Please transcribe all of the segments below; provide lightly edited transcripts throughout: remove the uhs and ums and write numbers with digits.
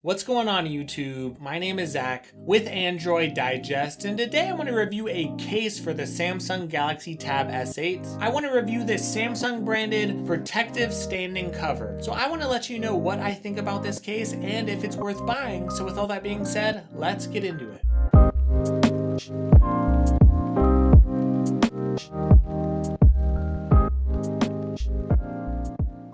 What's going on YouTube? My name is Zach with Android Digest, and today I want to review a case for the Samsung Galaxy Tab S8. I want to review this Samsung branded protective standing cover. So I want to let you know what I think about this case and if it's worth buying. So with all that being said, let's get into it.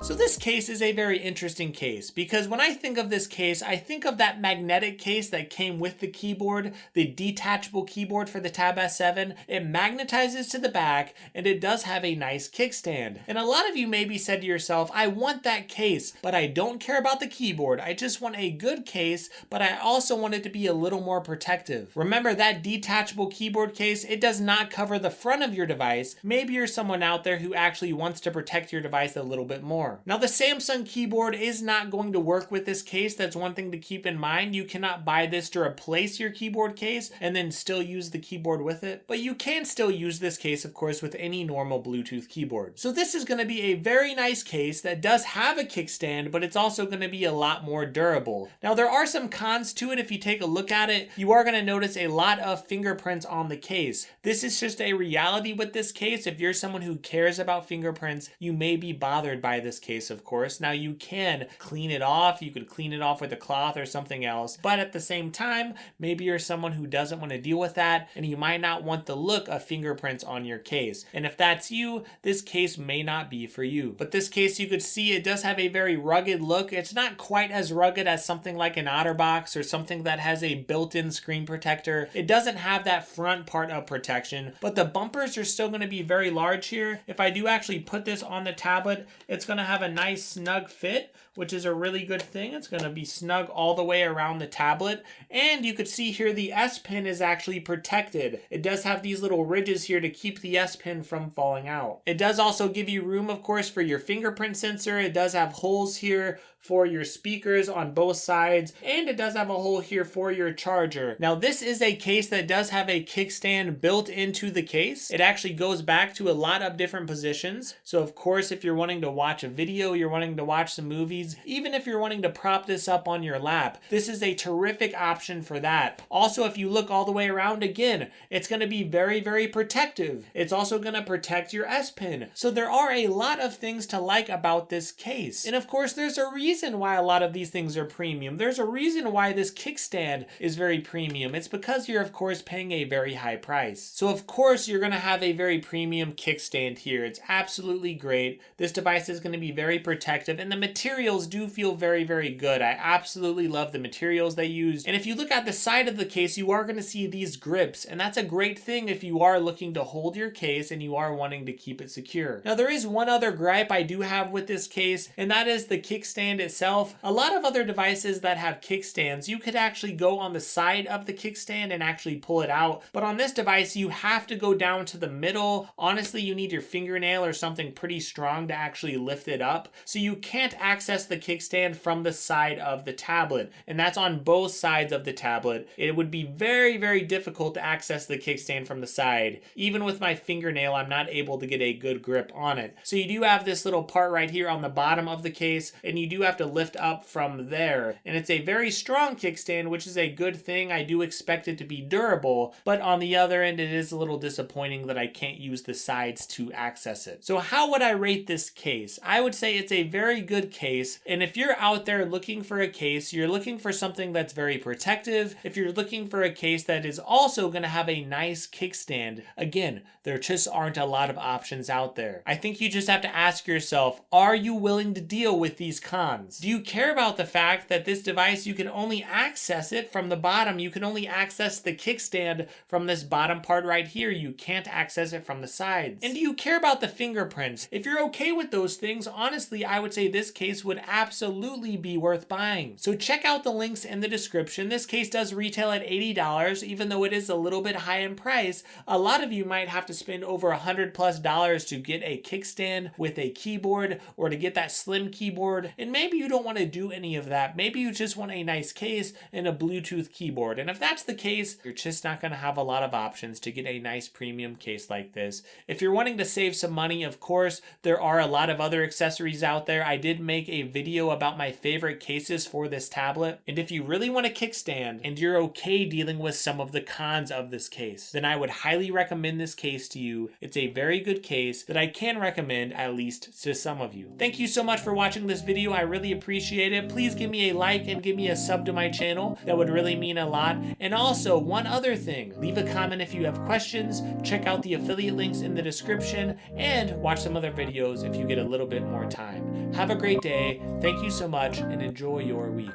So this case is a very interesting case because when I think of this case, I think of that magnetic case that came with the keyboard, the detachable keyboard for the Tab S7. It magnetizes to the back and it does have a nice kickstand. And a lot of you maybe said to yourself, I want that case, but I don't care about the keyboard. I just want a good case, but I also want it to be a little more protective. Remember that detachable keyboard case, it does not cover the front of your device. Maybe you're someone out there who actually wants to protect your device a little bit more. Now the Samsung keyboard is not going to work with this case. That's one thing to keep in mind. You cannot buy this to replace your keyboard case and then still use the keyboard with it. But you can still use this case, of course, with any normal Bluetooth keyboard. So this is going to be a very nice case that does have a kickstand, but it's also going to be a lot more durable. Now there are some cons to it. If you take a look at it, you are going to notice a lot of fingerprints on the case. This is just a reality with this case. If you're someone who cares about fingerprints, you may be bothered by this case, of course. Now you can clean it off. You could clean it off with a cloth or something else. But at the same time, maybe you're someone who doesn't want to deal with that and you might not want the look of fingerprints on your case. And if that's you, this case may not be for you. But this case, you could see it does have a very rugged look. It's not quite as rugged as something like an OtterBox or something that has a built-in screen protector. It doesn't have that front part of protection, but the bumpers are still going to be very large here. If I do actually put this on the tablet, it's going to have a nice snug fit, which is a really good thing. It's going to be snug all the way around the tablet. And you could see here the S Pen is actually protected. It does have these little ridges here to keep the S Pen from falling out. It does also give you room, of course, for your fingerprint sensor. It does have holes here for your speakers on both sides, and it does have a hole here for your charger. Now this is a case that does have a kickstand built into the case. It actually goes back to a lot of different positions. So of course, if you're wanting to watch a video, you're wanting to watch some movies, even if you're wanting to prop this up on your lap, this is a terrific option for that. Also, if you look all the way around again, it's going to be very, very protective. It's also going to protect your S Pen. So there are a lot of things to like about this case. And of course, there's a reason why a lot of these things are premium. There's a reason why this kickstand is very premium. It's because you're, of course, paying a very high price. So of course, you're going to have a very premium kickstand here. It's absolutely great. This device is going to be very protective, and the materials do feel very, very good. I absolutely love the materials they use. And if you look at the side of the case, you are going to see these grips, and that's a great thing if you are looking to hold your case and you are wanting to keep it secure. Now there is one other gripe I do have with this case, and that is the kickstand itself. A lot of other devices that have kickstands, you could actually go on the side of the kickstand and actually pull it out. But on this device, you have to go down to the middle. Honestly, you need your fingernail or something pretty strong to actually lift it up. So you can't access the kickstand from the side of the tablet. And that's on both sides of the tablet. It would be very, very difficult to access the kickstand from the side. Even with my fingernail, I'm not able to get a good grip on it. So you do have this little part right here on the bottom of the case, and you do have to lift up from there. And it's a very strong kickstand, which is a good thing. I do expect it to be durable, but on the other end, it is a little disappointing that I can't use the sides to access it. So how would I rate this case? I would say it's a very good case. And if you're out there looking for a case, you're looking for something that's very protective. If you're looking for a case that is also going to have a nice kickstand, again, there just aren't a lot of options out there. I think you just have to ask yourself, are you willing to deal with these cons? Do you care about the fact that this device, you can only access it from the bottom? You can only access the kickstand from this bottom part right here. You can't access it from the sides. And do you care about the fingerprints? If you're okay with those things, honestly, I would say this case would absolutely be worth buying. So check out the links in the description. This case does retail at $80, even though it is a little bit high in price. A lot of you might have to spend over $100+ to get a kickstand with a keyboard or to get that slim keyboard. And maybe maybe you don't want to do any of that. Maybe you just want a nice case and a Bluetooth keyboard. And if that's the case, you're just not going to have a lot of options to get a nice premium case like this. If you're wanting to save some money, of course, there are a lot of other accessories out there. I did make a video about my favorite cases for this tablet. And if you really want a kickstand and you're okay dealing with some of the cons of this case, then I would highly recommend this case to you. It's a very good case that I can recommend, at least to some of you. Thank you so much for watching this video. I really appreciate it. Please give me a like and give me a sub to my channel. That would really mean a lot. And also, one other thing, leave a comment if you have questions, check out the affiliate links in the description, and watch some other videos if you get a little bit more time. Have a great day. Thank you so much and enjoy your week.